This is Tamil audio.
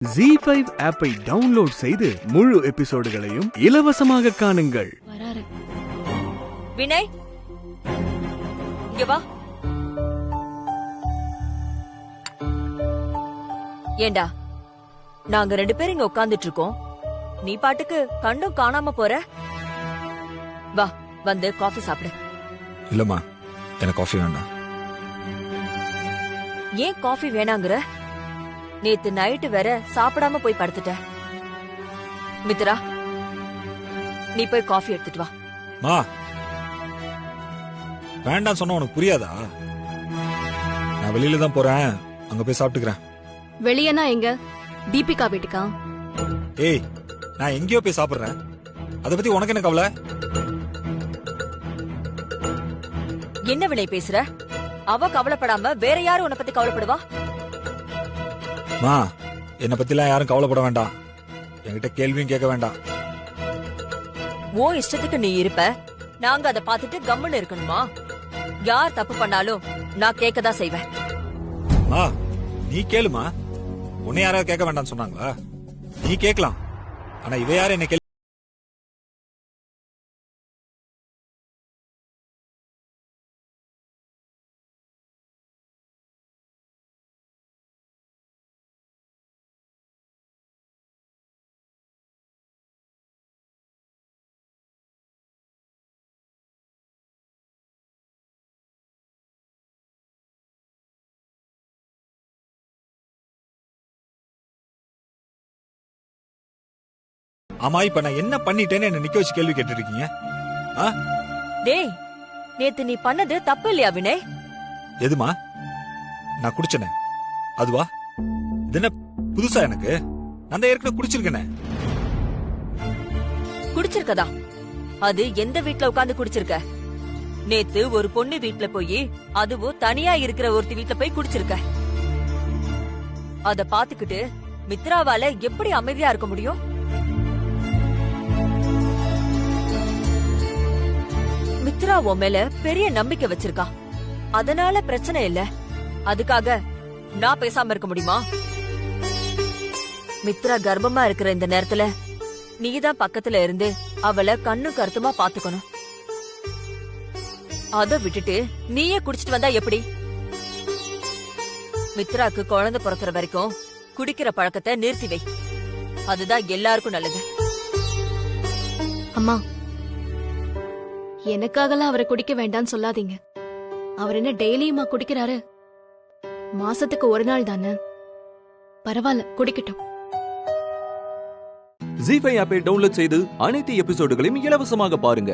ZEE5 ஆப்பை டவுன்லோட் செய்து முழு எபிசோடுகளையும் இலவசமாக காணுங்கள். வினய், இங்க வா. ஏண்டா, நாங்க 2 பேரும் இங்க உட்கார்ந்துட்டு இருக்கோம். நீ பாட்டுக்கு கண்டும் காணாம போற. வா, வந்து காஃபி சாப்பிடு. இல்லம்மா, எனக்கு காஃபி வேண்டாம். ஏன் காஃபி வேணாங்கற? நேத்து நைட்டு வேற சாப்பிடாம போய் படுத்துட்ட. மித்ரா, நீ போய் காஃபி எடுத்துட்டு வா. மா, வேண்டாம் சொன்னா உனக்கு புரியாதா? நான் வெளியில தான் போறேன், அங்க போய் சாப்பிட்டுக்கிறேன். வெளியனா எங்க? தீபிகா வீட்டுக்கா? ஏய், நான் எங்கேயோ போய் சாப்பிடுறேன், அத பத்தி உனக்கு என்ன கவலை? என்ன வினய் பேசுற? அவ கவலைப்படாம வேற யாரு உன்னை பத்தி கவலைப்படுவா? மா, என்ன பத்திலாம் யாரும் கவலைப்பட வேண்டாம், என்கிட்ட கேள்வியும் கேட்க வேண்டாம். உன் இஷ்டத்துக்கு நீ இருப்ப, நாங்க அதை பார்த்துட்டு கம்முன்னு இருக்கணுமா? யார் தப்பு பண்ணாலும் நான் கேட்கதான் செய்வேன். மா, நீ கேளுமா. உன்னை யாராவது கேட்க வேண்டாம்னு சொன்னாங்களா? நீ கேட்கலாம், ஆனா இவ யாரு என்ன கேள்வி? ஆமா, இப்ப நான் என்ன பண்ணிட்டேன்னு என்ன நிக்க வச்சு கேள்வி கேட்டு இருக்கீங்க? டேய், நேத்து நீ பண்ணது தப்பு இல்லையா வினய்? எதுமா? நான் குடிச்சனே அதுவா? இது என்ன புதுசா எனக்கு? நான் தான் ஏற்கனவே குடிச்சிருக்கேனே. குடிச்சிருக்கதா? அது எந்த வீட்ல உட்கார்ந்து குடிச்சிருக்க? நேத்து ஒரு பொண்ணு வீட்ல போய், அதுவும் தனியா இருக்கிற ஒருத்தி வீட்ல போய் குடிச்சிருக்க. அத பாத்துக்கிட்டு மித்ராவால எப்படி அமைதியா இருக்க முடியும்? மித்ரா உன் மேல பெரிய நம்பிக்கை வச்சிருக்கா, அதனால பிரச்சனை இல்ல. அதுக்காக நான் பேசாம இருக்க முடியுமா? மித்ரா கர்ப்பமா இருக்கிற இந்த நேரத்துல நீதான் பக்கத்துல இருந்து அவளை கண்ணு கருத்துமா பாத்துக்கணும். அத விட்டுட்டு நீயே குடிச்சிட்டு வந்தா எப்படி? மித்ராக்கு குழந்தை பிறக்கிற வரைக்கும் குடிக்கிற பழக்கத்தை நிறுத்தி வை, அதுதான் எல்லாருக்கும் நல்லது. அம்மா, எனக்காகலாம் அவரை குடிக்க வேண்டாம்னு சொல்லாதீங்க. அவர் என்ன டெய்லியுமா குடிக்கிறாரு? மாசத்துக்கு ஒரு நாள் தானே, பரவாயில்ல, குடிக்கட்டும். ZEE5 ஆப்பை டவுன்லோட் செய்து அனைத்து எபிசோடுகளையும் இலவசமாக பாருங்க.